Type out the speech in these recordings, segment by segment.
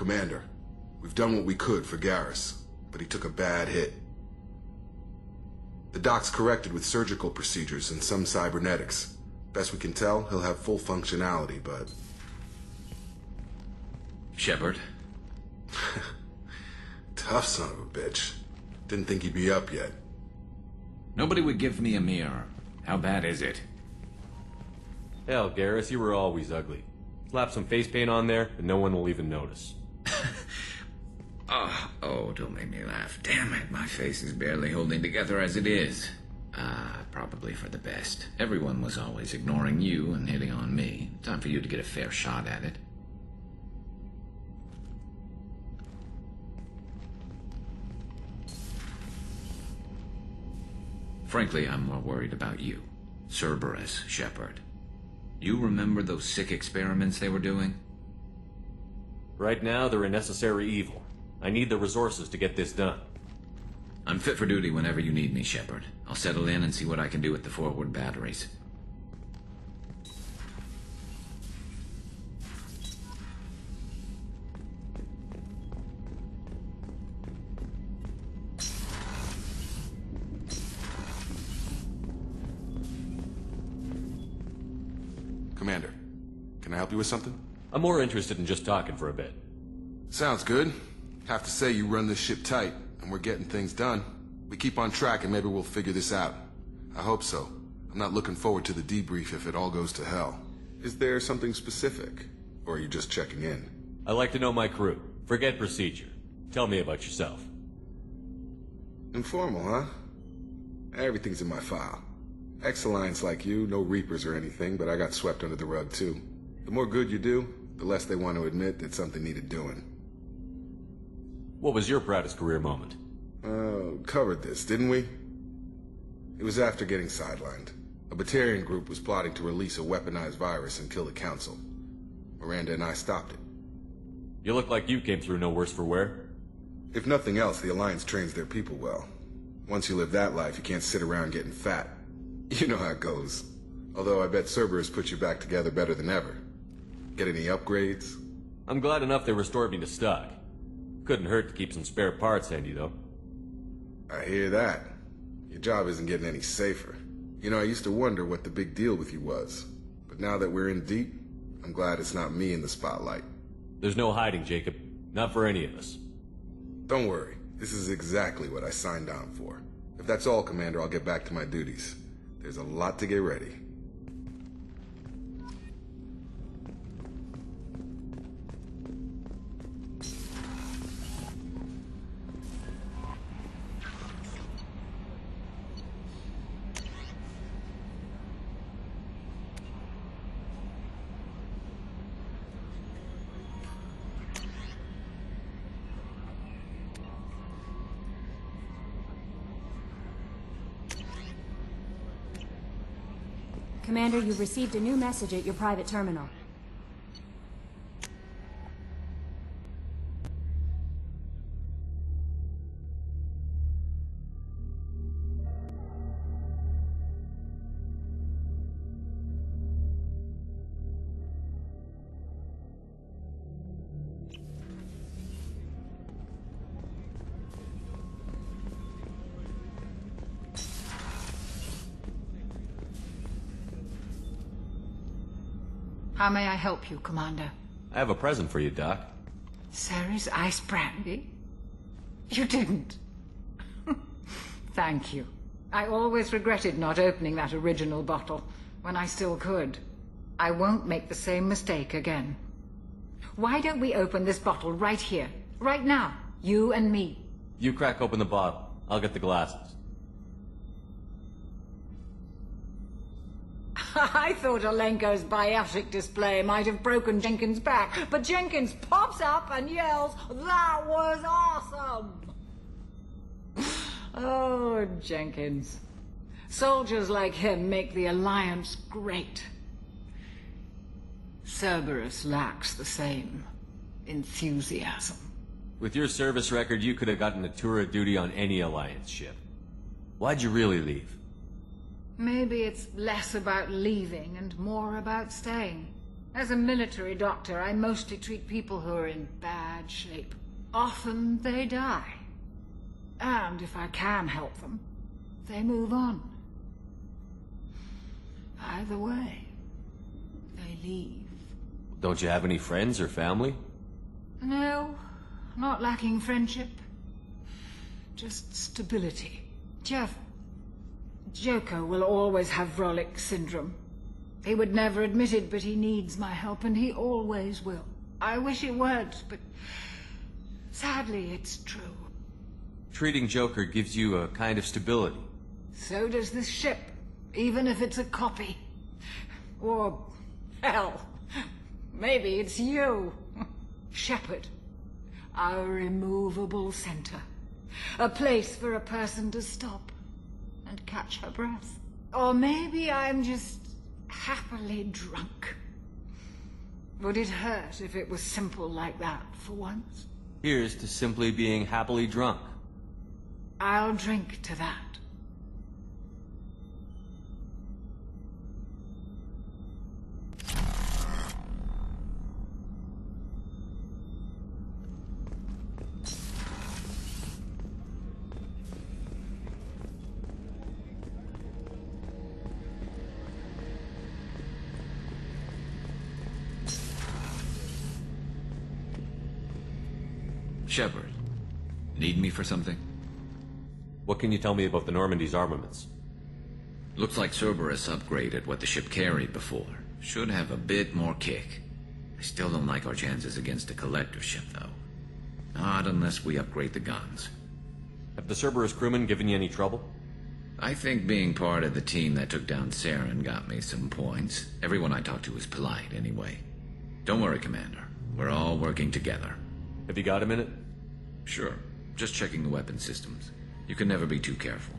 Commander, we've done what we could for Garrus, but he took a bad hit. The doc's corrected with surgical procedures and some cybernetics. Best we can tell, he'll have full functionality, but... Shepard? Tough son of a bitch. Didn't think he'd be up yet. Nobody would give me a mirror. How bad is it? Hell, Garrus, you were always ugly. Slap some face paint on there, and no one will even notice. Oh, don't make me laugh. Damn it, my face is barely holding together as it is. Probably for the best. Everyone was always ignoring you and hitting on me. Time for you to get a fair shot at it. Frankly, I'm more worried about you. Cerberus, Shepard. You remember those sick experiments they were doing? Right now, they're a necessary evil. I need the resources to get this done. I'm fit for duty whenever you need me, Shepard. I'll settle in and see what I can do with the forward batteries. Commander, can I help you with something? I'm more interested in just talking for a bit. Sounds good. Have to say you run this ship tight, and we're getting things done. We keep on track and maybe we'll figure this out. I hope so. I'm not looking forward to the debrief if it all goes to hell. Is there something specific? Or are you just checking in? I like to know my crew. Forget procedure. Tell me about yourself. Informal, huh? Everything's in my file. Ex-Alliance like you, no Reapers or anything, but I got swept under the rug too. The more good you do, the less they want to admit that something needed doing. What was your proudest career moment? Covered this, didn't we? It was after getting sidelined. A Batarian group was plotting to release a weaponized virus and kill the Council. Miranda and I stopped it. You look like you came through no worse for wear. If nothing else, the Alliance trains their people well. Once you live that life, you can't sit around getting fat. You know how it goes. Although I bet Cerberus put you back together better than ever. Get any upgrades? I'm glad enough they restored me to stock. Couldn't hurt to keep some spare parts handy, though. I hear that. Your job isn't getting any safer. You know, I used to wonder what the big deal with you was. But now that we're in deep, I'm glad it's not me in the spotlight. There's no hiding, Jacob. Not for any of us. Don't worry. This is exactly what I signed on for. If that's all, Commander, I'll get back to my duties. There's a lot to get ready. Commander, you've received a new message at your private terminal. How may I help you, Commander? I have a present for you, Doc. Ceres ice brandy? You didn't. Thank you. I always regretted not opening that original bottle when I still could. I won't make the same mistake again. Why don't we open this bottle right here, right now, you and me? You crack open the bottle. I'll get the glasses. I thought Alenko's biotic display might have broken Jenkins' back, but Jenkins pops up and yells, "That was awesome!" Oh, Jenkins. Soldiers like him make the Alliance great. Cerberus lacks the same enthusiasm. With your service record, you could have gotten a tour of duty on any Alliance ship. Why'd you really leave? Maybe it's less about leaving and more about staying. As a military doctor, I mostly treat people who are in bad shape. Often they die. And if I can help them, they move on. Either way, they leave. Don't you have any friends or family? No, not lacking friendship. Just stability. Jeff, Joker will always have Vrolic syndrome. He would never admit it, but he needs my help, and he always will. I wish it weren't, but sadly it's true. Treating Joker gives you a kind of stability. So does this ship, even if it's a copy. Or, hell, maybe it's you. Shepard. Our immovable center. A place for a person to stop and catch her breath. Or maybe I'm just happily drunk. Would it hurt if it was simple like that for once? Here's to simply being happily drunk. I'll drink to that. Shepard, need me for something? What can you tell me about the Normandy's armaments? Looks like Cerberus upgraded what the ship carried before. Should have a bit more kick. I still don't like our chances against a collector ship, though. Not unless we upgrade the guns. Have the Cerberus crewmen given you any trouble? I think being part of the team that took down Saren got me some points. Everyone I talked to was polite, anyway. Don't worry, Commander. We're all working together. Have you got a minute? Sure. Just checking the weapon systems. You can never be too careful.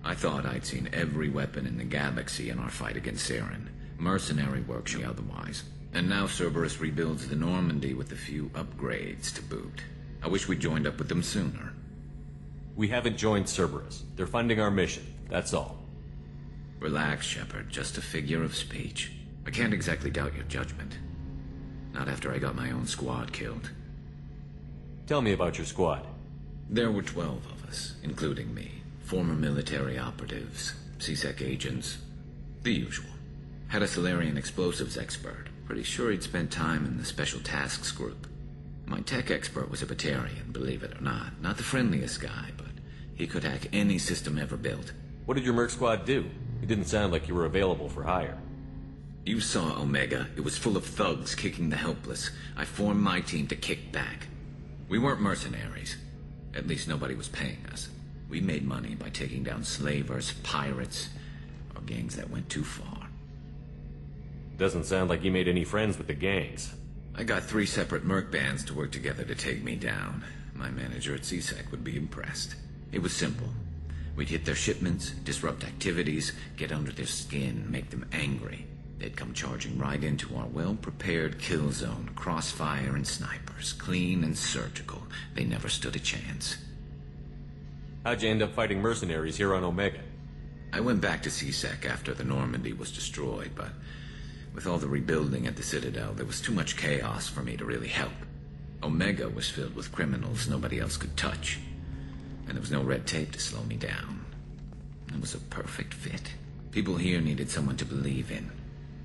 I thought I'd seen every weapon in the galaxy in our fight against Saren. Mercenary work, otherwise. And now Cerberus rebuilds the Normandy with a few upgrades to boot. I wish we'd joined up with them sooner. We haven't joined Cerberus. They're funding our mission. That's all. Relax, Shepard. Just a figure of speech. I can't exactly doubt your judgment. Not after I got my own squad killed. Tell me about your squad. There were 12 of us, including me. Former military operatives, CSEC agents, the usual. Had a Solarian explosives expert. Pretty sure he'd spent time in the Special Tasks Group. My tech expert was a Batarian, believe it or not. Not the friendliest guy, but he could hack any system ever built. What did your merc squad do? It didn't sound like you were available for hire. You saw Omega. It was full of thugs kicking the helpless. I formed my team to kick back. We weren't mercenaries. At least nobody was paying us. We made money by taking down slavers, pirates, or gangs that went too far. Doesn't sound like you made any friends with the gangs. I got 3 separate merc bands to work together to take me down. My manager at CSEC would be impressed. It was simple. We'd hit their shipments, disrupt activities, get under their skin, make them angry. They'd come charging right into our well-prepared kill zone, crossfire and snipers, clean and surgical. They never stood a chance. How'd you end up fighting mercenaries here on Omega? I went back to CSEC after the Normandy was destroyed, but with all the rebuilding at the Citadel, there was too much chaos for me to really help. Omega was filled with criminals nobody else could touch, and there was no red tape to slow me down. It was a perfect fit. People here needed someone to believe in.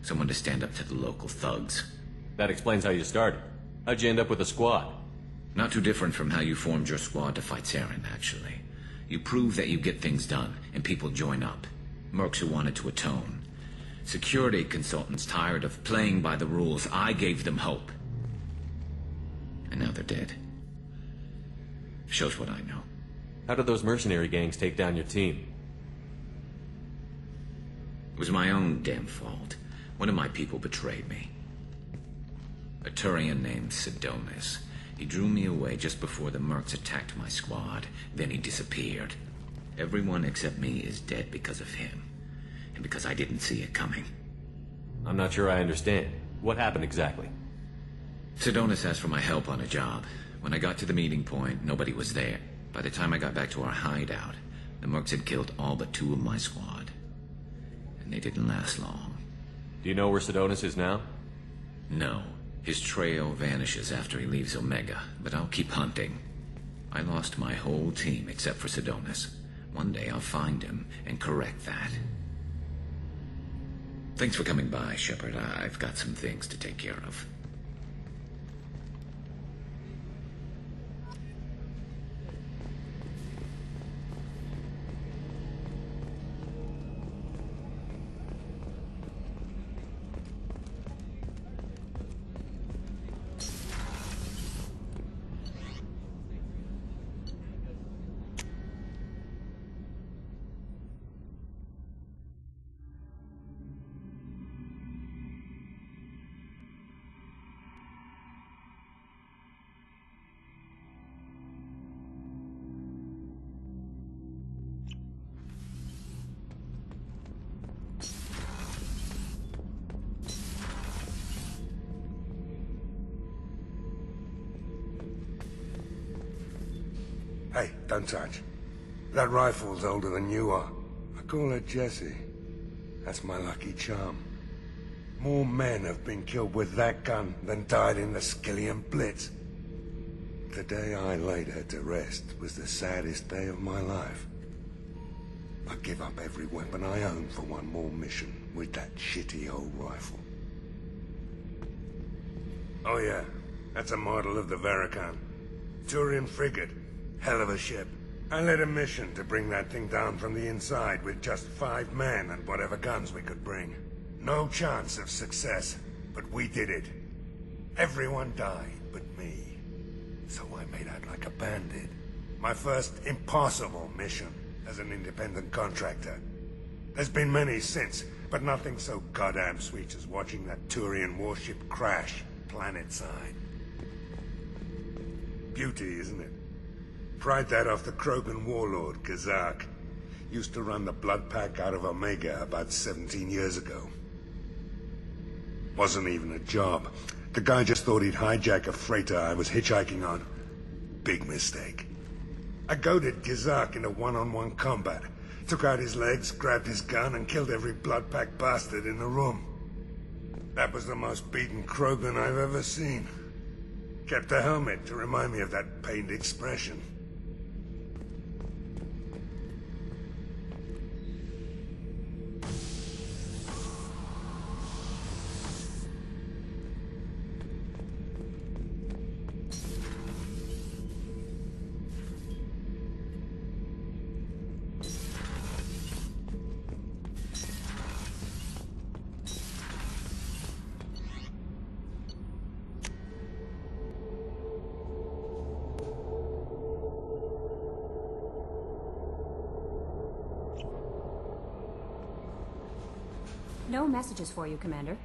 Someone to stand up to the local thugs. That explains how you started. How'd you end up with a squad? Not too different from how you formed your squad to fight Saren, actually. You prove that you get things done, and people join up. Mercs who wanted to atone. Security consultants tired of playing by the rules. I gave them hope. And now they're dead. Shows what I know. How did those mercenary gangs take down your team? It was my own damn fault. One of my people betrayed me. A Turian named Sidonis. He drew me away just before the mercs attacked my squad. Then he disappeared. Everyone except me is dead because of him. And because I didn't see it coming. I'm not sure I understand. What happened exactly? Sidonis asked for my help on a job. When I got to the meeting point, nobody was there. By the time I got back to our hideout, the mercs had killed all but 2 of my squad. And they didn't last long. Do you know where Sidonis is now? No. His trail vanishes after he leaves Omega, but I'll keep hunting. I lost my whole team except for Sidonis. One day I'll find him and correct that. Thanks for coming by, Shepard. I've got some things to take care of. Hey, don't touch. That rifle's older than you are. I call her Jessie. That's my lucky charm. More men have been killed with that gun than died in the Skillian Blitz. The day I laid her to rest was the saddest day of my life. I give up every weapon I own for one more mission with that shitty old rifle. Oh yeah, that's a model of the Verican. Turian frigate. Hell of a ship. I led a mission to bring that thing down from the inside with just 5 men and whatever guns we could bring. No chance of success, but we did it. Everyone died but me. So I made out like a bandit. My first impossible mission as an independent contractor. There's been many since, but nothing so goddamn sweet as watching that Turian warship crash planet-side. Beauty, isn't it? Pried that off the Krogan warlord, Gazak. Used to run the Blood Pack out of Omega about 17 years ago. Wasn't even a job. The guy just thought he'd hijack a freighter I was hitchhiking on. Big mistake. I goaded Gazak into one-on-one combat. Took out his legs, grabbed his gun, and killed every Blood Pack bastard in the room. That was the most beaten Krogan I've ever seen. Kept a helmet to remind me of that pained expression. No messages for you, Commander.